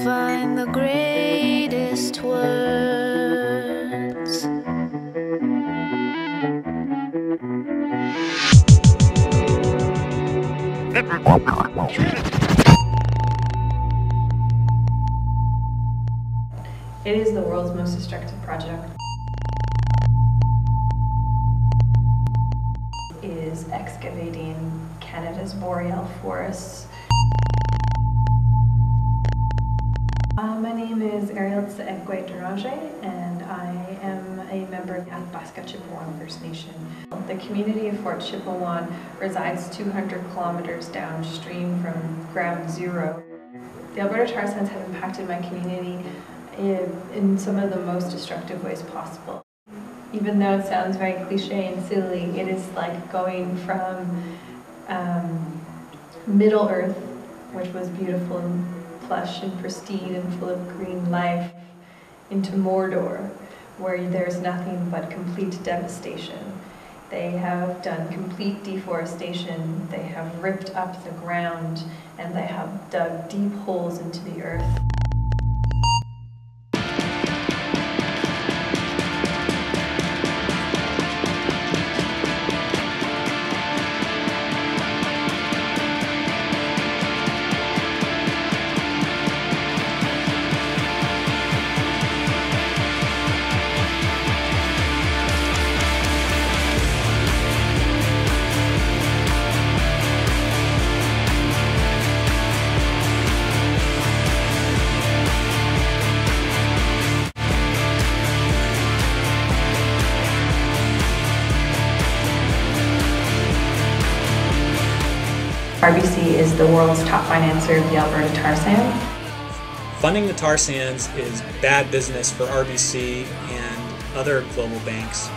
find the greatest words. It is the world's most destructive project. It is excavating Canada's boreal forests. My name is Arielza Egwe-Deranger, and I am a member of the Athabasca Chippewan First Nation. The community of Fort Chippewan resides 200 kilometers downstream from ground zero. The Alberta tar sands have impacted my community in some of the most destructive ways possible. Even though it sounds very cliche and silly, it is like going from Middle Earth, which was beautiful and plush and pristine and full of green life, into Mordor, where there's nothing but complete devastation. They have done complete deforestation, they have ripped up the ground, and they have dug deep holes into the earth. RBC is the world's top financer of the Alberta tar sands. Funding the tar sands is bad business for RBC and other global banks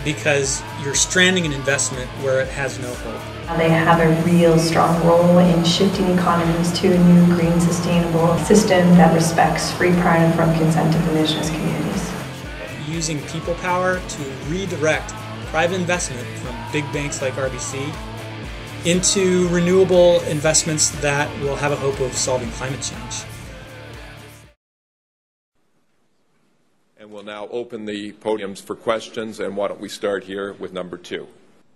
because you're stranding an investment where it has no hope. They have a real strong role in shifting economies to a new green sustainable system that respects free, prior and informed consent of Indigenous communities. Using people power to redirect private investment from big banks like RBC into renewable investments that will have a hope of solving climate change. And we'll now open the podiums for questions, and why don't we start here with number 2.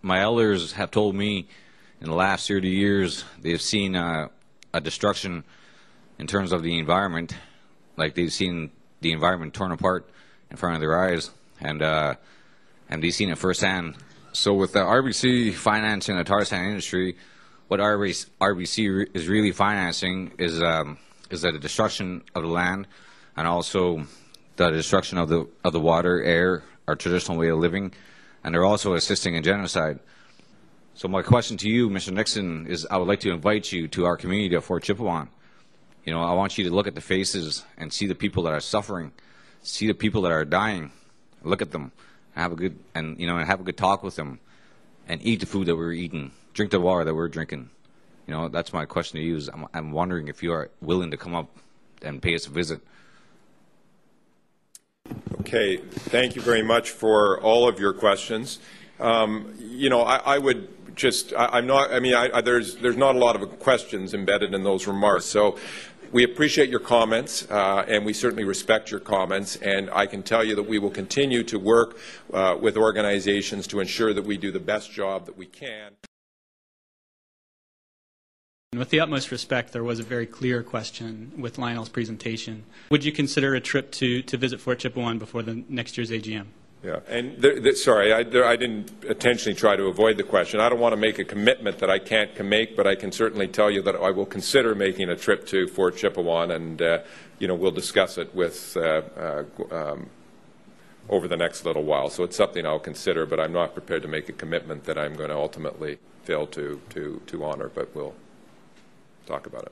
My elders have told me in the last 30 years they've seen a destruction in terms of the environment, like they've seen the environment torn apart in front of their eyes, and they've seen it firsthand. So with the RBC financing the tar sand industry, what RBC is really financing is the destruction of the land, and also the destruction of the water, air, our traditional way of living, and they're also assisting in genocide. So my question to you, Mr. Nixon, is I would like to invite you to our community at Fort Chippewan. You know, I want you to look at the faces and see the people that are suffering, see the people that are dying, look at them. Have a good have a good talk with them, and eat the food that we're eating, drink the water that we're drinking. You know, that's my question to you. I'm wondering if you are willing to come up and pay us a visit. Okay, thank you very much for all of your questions. You know, I would just, I'm not, I mean, there's not a lot of questions embedded in those remarks. So we appreciate your comments, and we certainly respect your comments, and I can tell you that we will continue to work with organizations to ensure that we do the best job that we can. With the utmost respect, there was a very clear question with Lionel's presentation. Would you consider a trip to visit Fort Chippewan before the next year's AGM? Yeah, and sorry, I didn't intentionally try to avoid the question. I don't want to make a commitment that I can't make, but I can certainly tell you that I will consider making a trip to Fort Chippewan, and you know, we'll discuss it with over the next little while. So it's something I'll consider, but I'm not prepared to make a commitment that I'm going to ultimately fail to honor. But we'll talk about it.